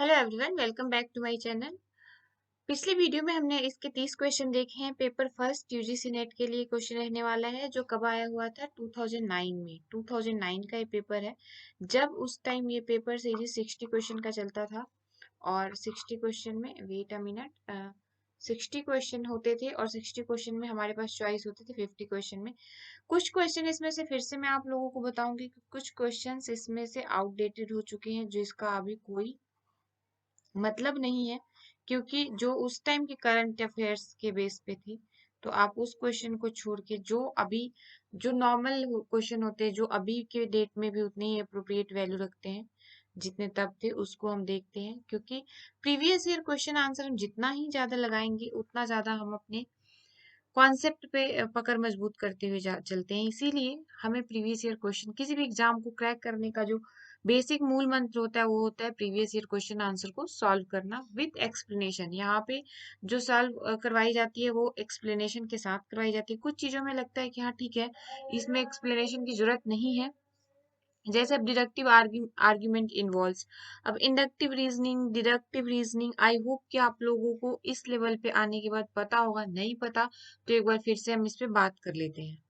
Hello everyone, welcome back to my channel. पिछले video में हमने इसके 30 क्वेश्चन देखे हैं। पेपर फर्स्ट यूजीसी नेट के लिए क्वेश्चन रहने वाला है, जो कब आया हुआ था 2009 में। 2009 का ये पेपर है, जब उस टाइम ये पेपर सीरीज 60 क्वेश्चन का चलता था। और 60 क्वेश्चन में, वेट अ मिनट, 60 क्वेश्चन होते थे और 60 क्वेश्चन में हमारे पास चॉइस होती थी 50 क्वेश्चन में। कुछ क्वेश्चन इसमें से फिर से मैं आप लोगों को बताऊंगी कि कुछ क्वेश्चन इसमें से आउटडेटेड हो चुके हैं, जिसका अभी कोई मतलब नहीं है, क्योंकि जो उस टाइम के करंट अफेयर्स के बेस पे थी। तो आप उस क्वेश्चन को छोड़ के जो नॉर्मल क्वेश्चन होते हैं, जो अभी के डेट में भी उतने ही अप्रोप्रिएट वैल्यू रखते हैं जितने तब थे, उसको हम देखते हैं। क्योंकि प्रीवियस ईयर क्वेश्चन आंसर हम जितना ही ज्यादा लगाएंगे, उतना ज्यादा हम अपने कॉन्सेप्ट पे पकड़ मजबूत करते हुए चलते हैं। इसीलिए हमें प्रीवियस ईयर क्वेश्चन, किसी भी एग्जाम को क्रैक करने का जो बेसिक मूल मंत्र होता है, वो होता है प्रीवियस ईयर क्वेश्चन आंसर को सॉल्व करना विद एक्सप्लेनेशन। यहाँ पे जो सॉल्व करवाई जाती है, वो एक्सप्लेनेशन के साथ करवाई जाती है। कुछ चीजों में लगता है कि हाँ ठीक है, इसमें एक्सप्लेनेशन की जरूरत नहीं है, जैसे अब डिडक्टिव आर्ग्यूमेंट इन्वॉल्व्स। अब इंडक्टिव रीजनिंग, डिडक्टिव रीजनिंग, आई होप कि आप लोगों को इस लेवल पे आने के बाद पता होगा। नहीं पता तो एक बार फिर से हम इस पे बात कर लेते हैं।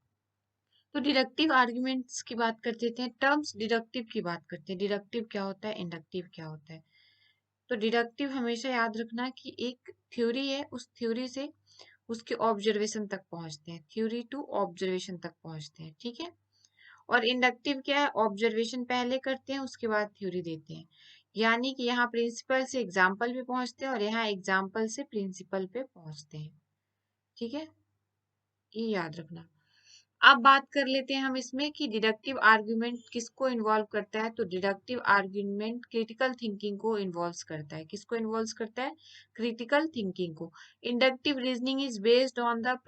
तो डिडक्टिव आर्ग्यूमेंट्स की बात कर लेते हैं, टर्म्स डिडक्टिव की बात करते हैं। डिडक्टिव क्या होता है, इंडक्टिव क्या होता है। तो डिडक्टिव हमेशा याद रखना कि एक थ्योरी है, उस थ्योरी से उसके ऑब्जर्वेशन तक पहुंचते हैं, थ्योरी टू ऑब्जर्वेशन तक पहुंचते हैं, ठीक है। और इंडक्टिव क्या है, ऑब्जर्वेशन पहले करते हैं, उसके बाद थ्योरी देते हैं। यानी कि यहाँ प्रिंसिपल से एग्जाम्पल पे पहुंचते हैं और यहाँ एग्जाम्पल से प्रिंसिपल पे पहुंचते हैं, ठीक है, ये याद रखना। अब बात कर लेते हैं हम इसमें कि डिडक्टिव आर्ग्यूमेंट किसको इन्वॉल्व करता है। तो डिडक्टिव आर्ग्यूमेंट क्रिटिकल थिंकिंग को इन्वॉल्व करता है। किसको इन्वॉल्व करता है, क्रिटिकल थिंकिंग को। Inductive reasoning is based on the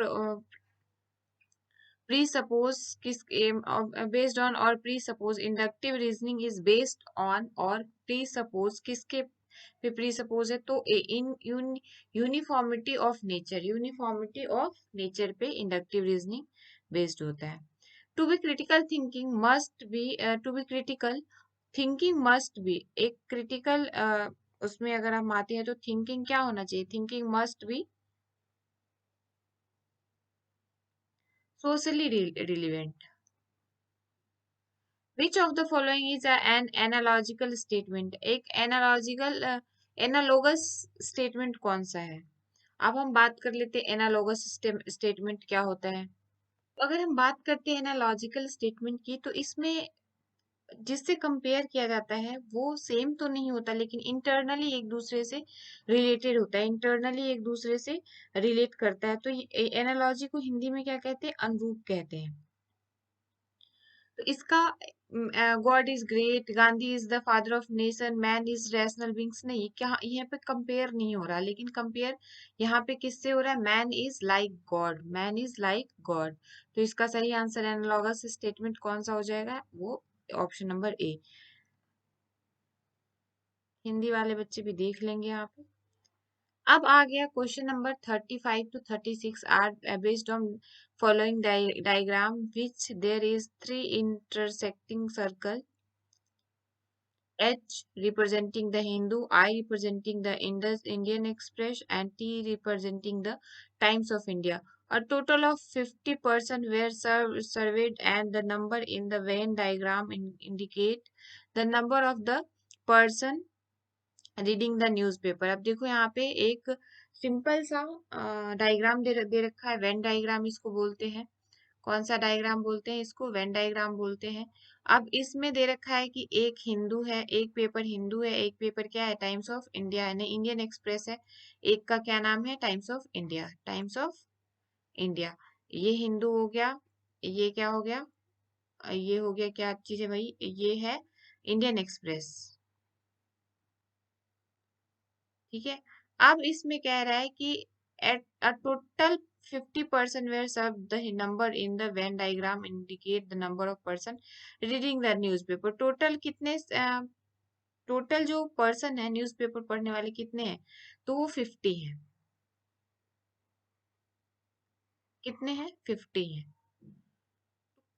presuppose किस बेस्ड ऑन और presuppose. Inductive reasoning is based on और प्रीसपोज किसके पे प्रीसपोज है, तो in uniformity of nature, uniformity of nature पे इंडक्टिव रीजनिंग बेस्ड होता है। To be critical thinking must be, to be critical thinking must be, एक क्रिटिकल उसमें अगर हम आते हैं तो थिंकिंग क्या होना चाहिए, thinking must be socially relevant. Which of the following is an analogical statement? एक एनालॉगस स्टेटमेंट कौन सा है। अब हम बात कर लेते हैं एनालॉगस स्टेटमेंट क्या होता है। अगर हम बात करते हैं एनालॉजिकल स्टेटमेंट की, तो इसमें जिससे कंपेयर किया जाता है वो सेम तो नहीं होता, लेकिन इंटरनली एक दूसरे से रिलेटेड होता है, इंटरनली एक दूसरे से रिलेट करता है। तो एनालॉजी को हिंदी में क्या कहते हैं, अनुरूप कहते हैं। तो इसका God is great, Gandhi is the father of nation, man is rational beings, नहीं, क्या यहाँ पे कंपेयर नहीं हो रहा, लेकिन कंपेयर यहाँ पे किससे हो रहा है, man is like God, man is like God. तो इसका सही आंसर एनालॉगस स्टेटमेंट कौन सा हो जाएगा, वो ऑप्शन नंबर ए। हिंदी वाले बच्चे भी देख लेंगे यहाँ पे। अब आ गया question number 35 to 36 are based on following diagram which there is 3 intersecting circle, H representing the Hindu, I representing the Indian Express, and T representing the Times of India. A total of 50 persons were surveyed, and the number in the Venn diagram indicate the number of the person reading the newspaper. अब देखो यहाँ पे एक simple सा diagram दे रखा है, Venn diagram इसको बोलते हैं। कौन सा डायग्राम बोलते हैं इसको, वेन डायग्राम बोलते हैं। अब इसमें दे रखा है कि एक हिंदू है, एक पेपर हिंदू है, एक पेपर क्या है, टाइम्स ऑफ इंडिया है, नहीं इंडियन एक्सप्रेस है। एक का क्या नाम है, times of India, times of India. ये हिंदू हो गया, ये क्या हो गया, ये हो गया क्या चीज है भाई, ये है इंडियन एक्सप्रेस, ठीक है। अब इसमें कह रहा है कि at a total 50% were served, the number in the Venn diagram indicate the number of person reading the newspaper। Total कितने, टोटल जो पर्सन है न्यूज़पेपर पढ़ने वाले कितने हैं, तो वो 50 है। कितने हैं, 50 है।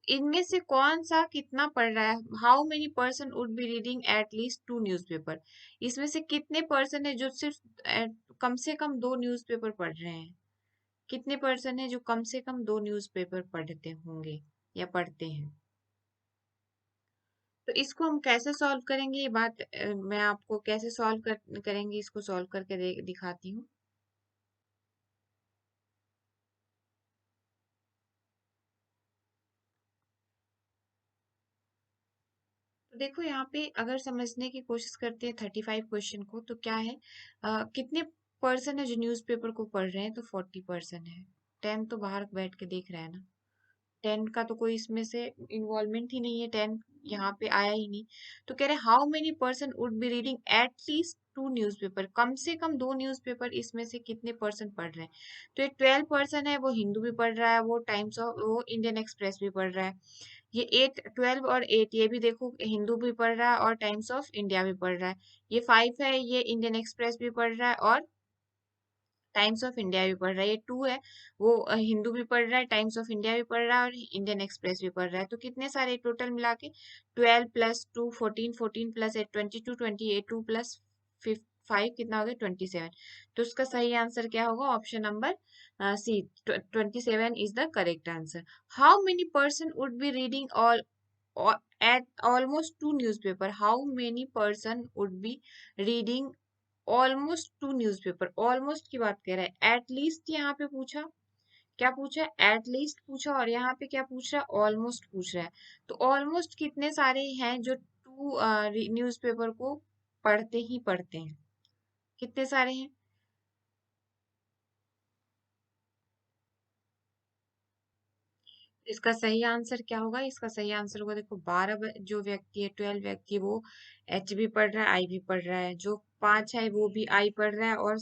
इनमें से कौन सा कितना पढ़ रहा है? How many person would be reading at least 2 newspaper? इसमें से कितने पर्सन है जो सिर्फ कम से कम 2 न्यूज़पेपर पढ़ रहे हैं? कितने पर्सन है जो कम से कम 2 न्यूज़पेपर पढ़ते होंगे या पढ़ते हैं? तो इसको हम कैसे सॉल्व करेंगे, ये बात मैं आपको कैसे सॉल्व करेंगे, इसको सॉल्व करके दिखाती हूँ। तो देखो यहाँ पे अगर समझने की कोशिश करते हैं 35 क्वेश्चन को, तो क्या है, कितने पर्सन है जो न्यूज़पेपर को पढ़ रहे हैं? तो 40% है। 10 तो बाहर बैठ के देख रहा है ना। 10 का तो कोई इसमें से इन्वॉल्वमेंट ही नहीं है, 10 यहाँ पे आया ही नहीं। तो कह रहे how many person would be reading at least 2 newspaper? कम से कम 2 न्यूज़पेपर इसमें से कितने पर्सन पढ़ रहे हैं? तो ये 12% है, वो हिंदू भी पढ़ रहा है, वो इंडियन एक्सप्रेस भी पढ़ रहा है। ये 8, 12 और 8 ये भी देखो, हिंदू भी पढ़ रहा है और टाइम्स ऑफ इंडिया भी पढ़ रहा है। ये 5 है, ये इंडियन एक्सप्रेस भी पढ़ रहा है और टाइम्स ऑफ इंडिया भी पढ़ रहा है। ये 2 है, वो हिंदू भी पढ़ रहा है, टाइम्स ऑफ इंडिया भी पढ़ रहा है और इंडियन एक्सप्रेस भी पढ़ रहा है। तो कितने सारे टोटल मिला के? 12 प्लस 2 14, 14 प्लस 8 22, 28 2 प्लस 5 कितना हो गया? 27। तो उसका सही आंसर क्या होगा? Option number C, 27 is the correct answer. How many person would be reading all at almost 2 newspaper? How many person would be reading almost 2 newspaper? Almost की बात कर रहा है, एटलीस्ट यहाँ पे पूछा, क्या पूछा? एटलीस्ट पूछा, और यहाँ पे क्या पूछ रहा है? ऑलमोस्ट पूछ रहा है। तो ऑलमोस्ट कितने सारे हैं जो 2 न्यूज़पेपर को पढ़ते ही पढ़ते हैं? कितने सारे हैं? इसका सही आंसर क्या होगा? इसका सही आंसर होगा, देखो 12 जो व्यक्ति है, 12 व्यक्ति, वो एच भी पढ़ रहा है, आई भी पढ़ रहा है। जो 5 है वो भी आई पढ़ रहा है और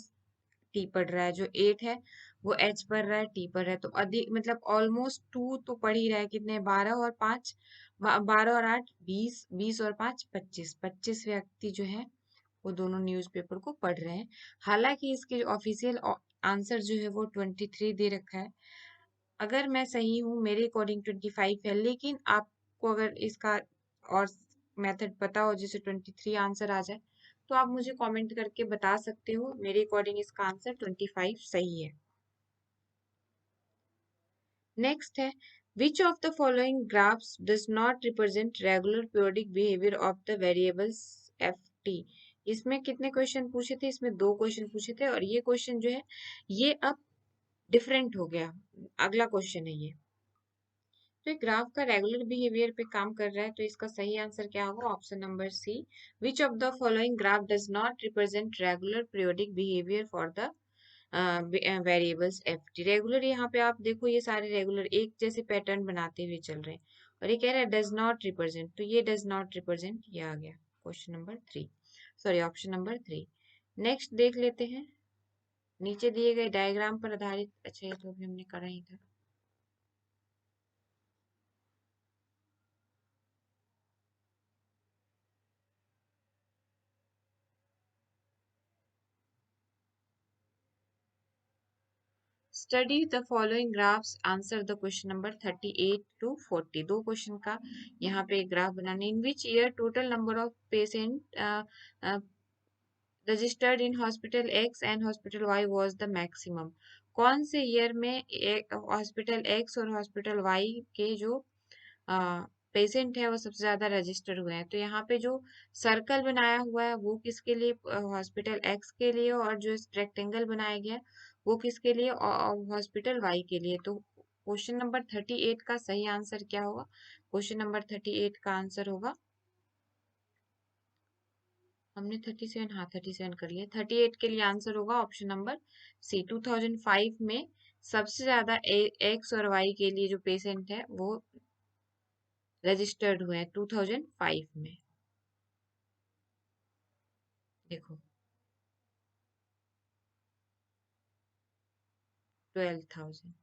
टी पढ़ रहा है। जो 8 है वो एच पढ़ रहा है, टी पढ़ रहा है। तो अधिक मतलब ऑलमोस्ट 2 तो पढ़ ही रहा है। कितने? 12 और 5, 12 और 8 20, 20 और 5 25, 25 व्यक्ति जो है वो दोनों न्यूज़पेपर को पढ़ रहे हैं। हालांकि इसके ऑफिशियल आंसर जो है वो 23 दे रखा है। अगर मैं सही हूँ, मेरे अकॉर्डिंग 25 है, लेकिन आपको अगर इसका और मेथड पता हो जिससे 23 आंसर आ जाए, तो आप मुझे कमेंट करके बता सकते हो। मेरे अकॉर्डिंग इसका आंसर 25 सही है। नेक्स्ट है, विच of the following graphs does not represent regular periodic behaviour of the variables F T? इसमें कितने क्वेश्चन पूछे थे? इसमें 2 क्वेश्चन पूछे थे, और ये क्वेश्चन जो है ये अब डिफरेंट हो गया। अगला क्वेश्चन है ये। तो ये ग्राफ का रेगुलर बिहेवियर पे काम कर रहा है, तो इसका सही आंसर क्या होगा? Option number C, which of the following graph does not represent regular periodic behaviour for the variables F T? Regular, यहाँ पे आप देखो ये सारे रेगुलर एक जैसे पैटर्न बनाते हुए चल रहे हैं, और ये कह रहा है डज नॉट रिप्रेजेंट, तो ये डज नॉट रिप्रेजेंट ये आ गया question number 3, sorry option number 3। Next देख लेते हैं, नीचे दिए गए डायग्राम पर आधारित, अच्छा ये तो अभी हमने करा ही था। Study the following graphs, answer the question number 38 to 40। दो क्वेश्चन का यहाँ पे ग्राफ बनाने। In which year total number of patient registered in hospital X and hospital Y was the maximum? कौन से ईयर में हॉस्पिटल एक्स और hospital Y के जो पेशेंट है वो सबसे ज्यादा रजिस्टर हुए हैं? तो यहाँ पे जो सर्कल बनाया हुआ है वो किसके लिए? हॉस्पिटल एक्स के लिए, और जो रेक्टेंगल बनाया गया है वो किसके लिए? हॉस्पिटल वाई के लिए। तो क्वेश्चन नंबर 38 का सही आंसर क्या होगा? क्वेश्चन नंबर 38 का आंसर होगा, हमने 37, हाँ 37 कर लिया। 38 के लिए आंसर होगा ऑप्शन नंबर सी, 2005 में सबसे ज्यादा एक्स और वाई के लिए जो पेशेंट है वो रजिस्टर्ड हुए हैं 2005 में। देखो 12,000।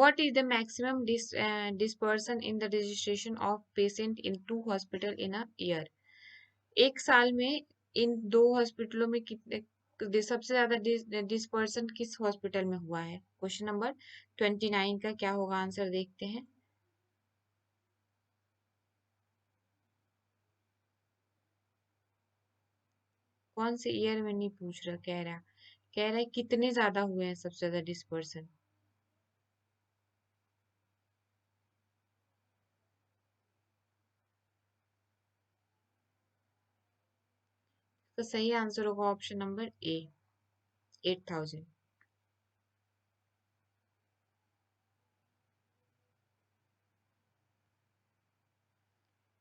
What is the maximum dispersion in the registration of patient in two hospital in a year? एक साल में इन दो हॉस्पिटलों में कितने सबसे ज्यादा डिस्पर्सन किस हॉस्पिटल में हुआ है? क्वेश्चन नंबर 29 का क्या होगा आंसर, देखते हैं। कौन से ईयर में नहीं पूछ रहा, कह रहा है कितने ज्यादा हुए हैं सबसे ज्यादा डिस्पर्सन। तो सही आंसर होगा option number A, 8000।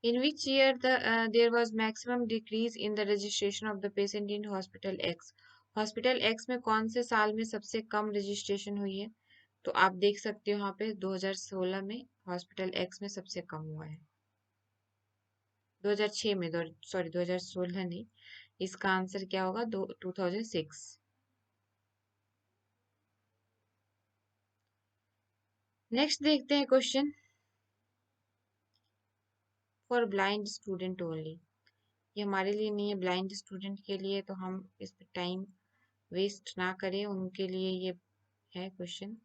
In which year there was maximum decrease in the registration of the patient in Hospital X? Hospital X में कौन से साल में सबसे कम रजिस्ट्रेशन हुई है? तो आप देख सकते हो यहाँ पे 2016 में हॉस्पिटल एक्स में सबसे कम हुआ है। 2006 में, सॉरी 2016 नहीं, इसका आंसर क्या होगा? 2006। नेक्स्ट देखते हैं question for blind student only. ये हमारे लिए नहीं है, ब्लाइंड स्टूडेंट के लिए, तो हम इस पर टाइम वेस्ट ना करें, उनके लिए ये है क्वेश्चन।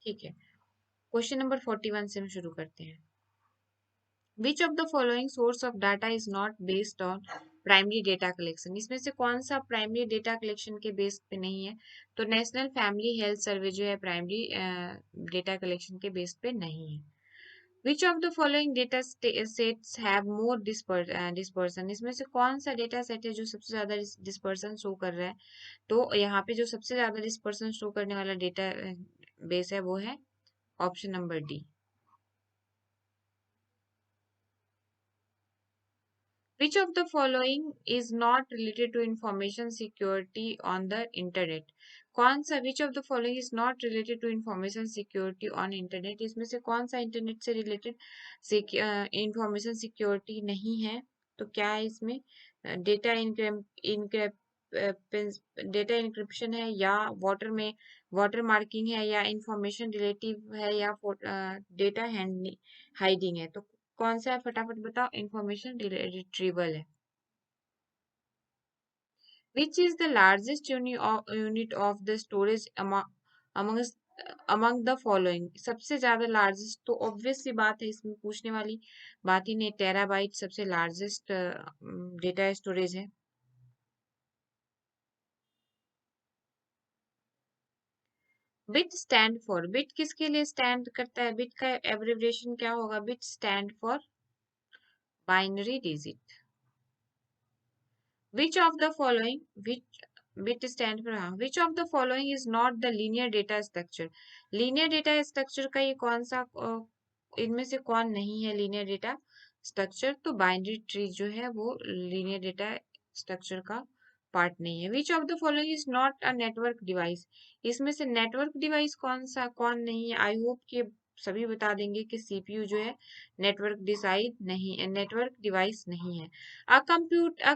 ठीक है, क्वेश्चन नंबर 41 से हम शुरू करते हैं। विच of the following source of data is not based on primary data collection? इसमें से कौन सा प्राइमरी डेटा कलेक्शन के बेस पे नहीं है? तो नेशनल फैमिली हेल्थ सर्वे जो है प्राइमरी डेटा कलेक्शन के बेस पे नहीं है। विच of the following data sets have more dispersion? इसमें से कौन सा डेटा सेट है जो सबसे ज्यादा डिस्पर्सन शो कर रहा है? तो यहाँ पे जो सबसे ज्यादा डिस्पर्सन शो करने वाला डेटा बेस है वो है option number D. Which of the following is not related to information security on the internet? कौन सा which of the following is not related to information security on internet? इसमें से कौन सा इंटरनेट से रिलेटेड इंफॉर्मेशन सिक्योरिटी नहीं है? तो क्या है इसमें? डेटा डेटा इंक्रिप्शन है, या वाटर में वाटर मार्किंग है, या इंफॉर्मेशन रिलेटिव है, या डेटा हाइडिंग है? तो कौन सा है फटाफट बताओ। इंफॉर्मेशन रिट्रीवल है। Which is the largest unit of the storage among the following? सबसे ज्यादा लार्जेस्ट, तो ऑब्वियसली बात है, इसमें पूछने वाली बात ही नहीं, टेराबाइट सबसे लार्जेस्ट डेटा स्टोरेज है। बिट स्टैंड फॉर, बिट किसके लिए स्टैंड करता है? बिट का एब्रिविएशन क्या होगा? Bit stand for binary digit. Which of the following, which bit stand for which of the following is not the linear data structure? linear data structure का ये कौन सा इनमें से कौन नहीं है linear data structure? तो binary tree जो है वो linear data structure का पार्ट नहीं है। Which of the following is not a network device? इसमें से नेटवर्क डिवाइस कौन नहीं है? आई होप कि सभी बता देंगे कि सीपीयू जो है नेटवर्क डिवाइस नहीं है। A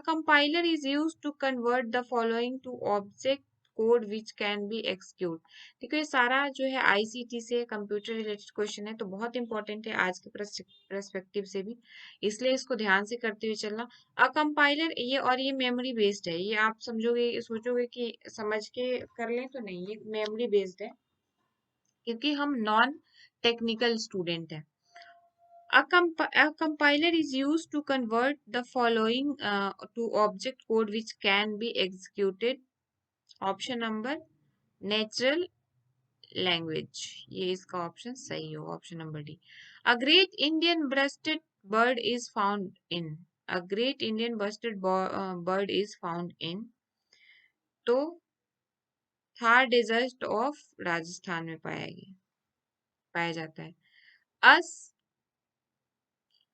compiler is used to convert the following to object code which can be execute। देखो ये सारा जो है आईसीटी से कंप्यूटर रिलेटेड क्वेश्चन है, तो बहुत इंपॉर्टेंट है आज के पर्सपेक्टिव से भी, इसलिए इसको ध्यान से करते हुए चलना। अ कंपाइलर ये, और ये मेमोरी बेस्ड है, ये आप समझोगे सोचोगे कि समझ के कर लें, तो नहीं, ये मेमोरी बेस्ड है क्योंकि हम नॉन टेक्निकल स्टूडेंट हैं। A compiler is used to convert the following to object code which can be executed. Option number natural language, ये इसका ऑप्शन सही हो, option number D. A great Indian rested bird is found in, a great Indian rested bird is found in, तो Thar desert of Rajasthan में पाया जाता है। अस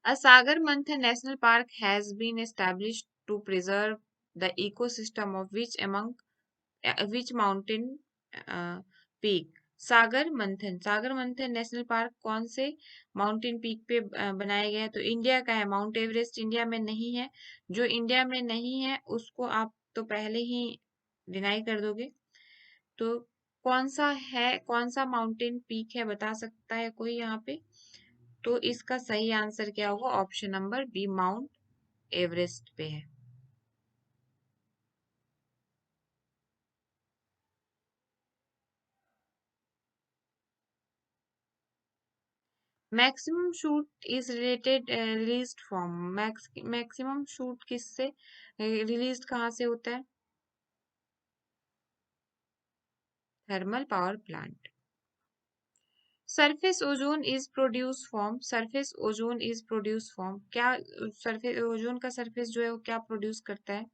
A Sagar Manthan National Park has been established to preserve the ecosystem of which mountain peak? सागर मंथन national park कौन से mountain peak पे बनाया गया है? तो इंडिया का है, माउंट एवरेस्ट इंडिया में नहीं है। जो इंडिया में नहीं है उसको आप तो पहले ही डिनाई कर दोगे। तो कौन सा माउंटेन पीक है, बता सकता है कोई यहाँ पे? तो इसका सही आंसर क्या होगा? Option number B, Mount Everest पे है। Maximum soot is related released from, maximum soot किससे रिलीज कहाँ से होता है? Thermal power plant. Surface ozone is produce from, surface ozone is produce from क्या? सरफेस ओजोन का सरफेस जो है वो क्या प्रोड्यूस करता है?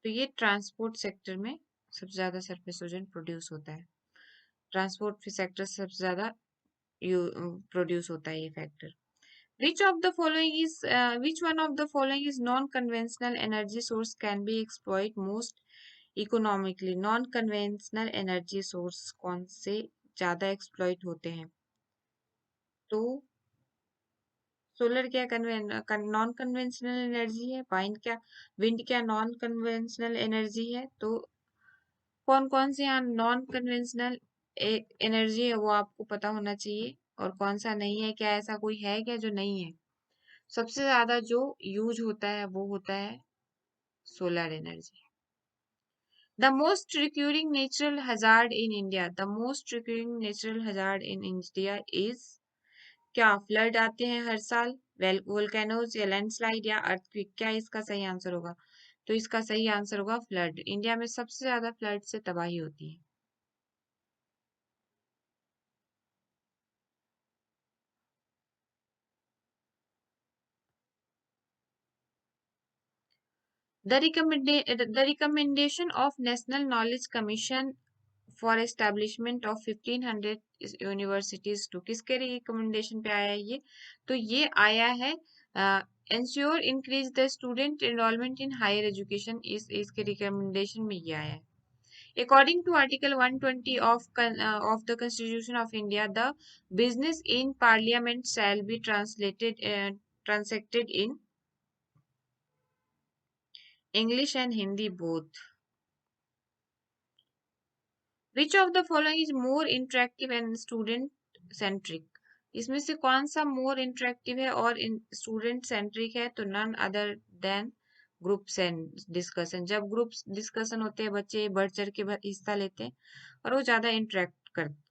तो ये ट्रांसपोर्ट सेक्टर में सबसे ज्यादा सरफेस ओजोन प्रोड्यूस होता है। ट्रांसपोर्ट सेक्टर से सबसे ज्यादा प्रोड्यूस होता है ये factor. Which of the following is which one of the following is non-conventional energy source can be exploit most economically? Non-conventional energy source कौन से ज्यादा एक्सप्लॉइट होते हैं? तो सोलर क्या नॉन कन्वेंशनल एनर्जी है? विंड क्या नॉन कन्वेंशनल एनर्जी है? तो कौन कौन से यहाँ नॉन कन्वेंशनल एनर्जी है वो आपको पता होना चाहिए, और कौन सा नहीं है। क्या ऐसा कोई है क्या जो नहीं है? सबसे ज्यादा जो यूज होता है वो होता है solar energy. The most recurring natural hazard in India, the most recurring natural hazard in India is क्या? फ्लड आते हैं हर साल, वोल्केनोज या लैंडस्लाइड या अर्थक्वेक, क्या इसका सही आंसर होगा? तो इसका सही आंसर होगा फ्लड। इंडिया में सबसे ज्यादा फ्लड से तबाही होती है। The recommendation of National Knowledge Commission for establishment of 1500 universities to, किसके रिकमेंडेशन पे आया है ये? तो ये आया है ensure increase the student enrolment in higher education, इसके रिकमेंडेशन में ये आया है। According to article 120 of the Constitution of India, the business in Parliament shall be transacted in English and Hindi both. Which of the following is more interactive and student centric? इसमें से कौन सा मोर interactive है और student centric है? तो none other than groups and discussion. जब groups discussion होते हैं बच्चे बढ़ चढ़ के हिस्सा लेते हैं और वो ज्यादा इंटरेक्ट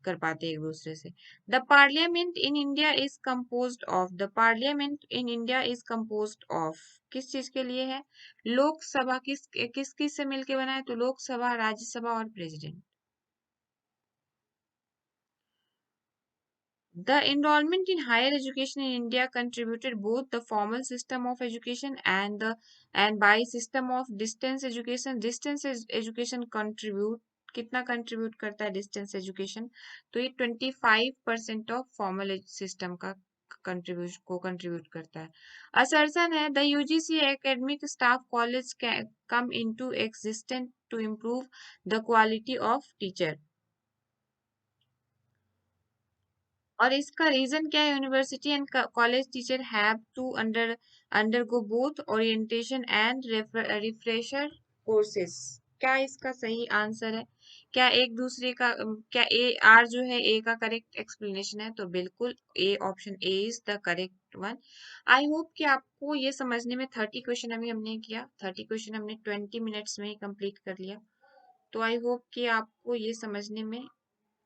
कर पाते हैं एक दूसरे से। The parliament in India is compose of, the parliament in India is compose of किस चीज के लिए है? लोकसभा किस किस से मिलके बना है? तो लोकसभा, राज्यसभा और president. The enrollment in higher education in India contributed both the formal system of education and by system of distance education. Education contribute, कितना contribute करता है distance education? तो ये 25% of formal system का contribute करता है। Assertion है the UGC academic staff college can come into existence to improve the quality of teacher। और इसका रीजन क्या है? University and college teacher have to undergo both orientation and refresher courses. क्या इसका सही आंसर है? क्या एक दूसरे का क्या ए आर जो है ए का करेक्ट एक्सप्लेनेशन है? तो बिल्कुल A, option A is the correct one. I hope कि आपको ये समझने में 30 क्वेश्चन अभी हमने किया, 30 क्वेश्चन हमने 20 मिनट्स में ही कंप्लीट कर लिया। तो आई होप कि आपको ये समझने में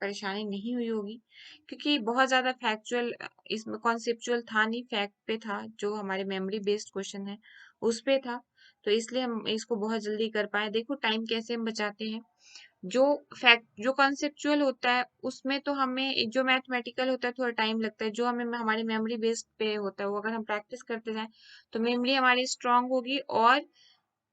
परेशानी नहीं हुई होगी, क्योंकि बहुत ज्यादा फैक्चुअल इसमें कॉन्सेप्चुअल था नहीं, फैक्ट पे था, जो हमारे मेमोरी बेस्ड क्वेश्चन है उस पे था। तो इसलिए हम इसको बहुत जल्दी कर पाए। देखो टाइम कैसे हम बचाते हैं। जो जो कॉन्सेप्चुअल होता है उसमें तो हमें, जो मैथमेटिकल होता है थोड़ा टाइम लगता है, जो हमें हमारी मेमोरी बेस्ड पे होता है वो अगर हम प्रैक्टिस करते जाएं तो मेमोरी हमारी स्ट्रांग होगी और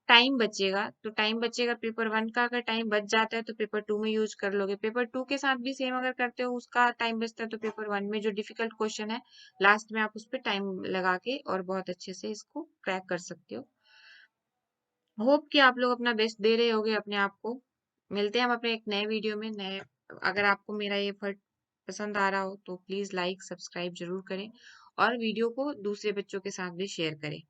टाइम बचेगा। तो टाइम बचेगा, पेपर वन का अगर टाइम बच जाता है तो पेपर टू में यूज कर लोगे। पेपर टू के साथ भी सेम अगर करते हो, उसका टाइम बचता है, तो पेपर वन में जो डिफिकल्ट क्वेश्चन है लास्ट में आप उस पर टाइम लगा के और बहुत अच्छे से इसको क्रैक कर सकते हो। होप कि आप लोग अपना बेस्ट दे रहे होगे अपने आप को। मिलते हैं हम अपने एक नए वीडियो में, नए, अगर आपको मेरा ये पसंद आ रहा हो तो प्लीज़ लाइक, सब्सक्राइब ज़रूर करें और वीडियो को दूसरे बच्चों के साथ भी शेयर करें।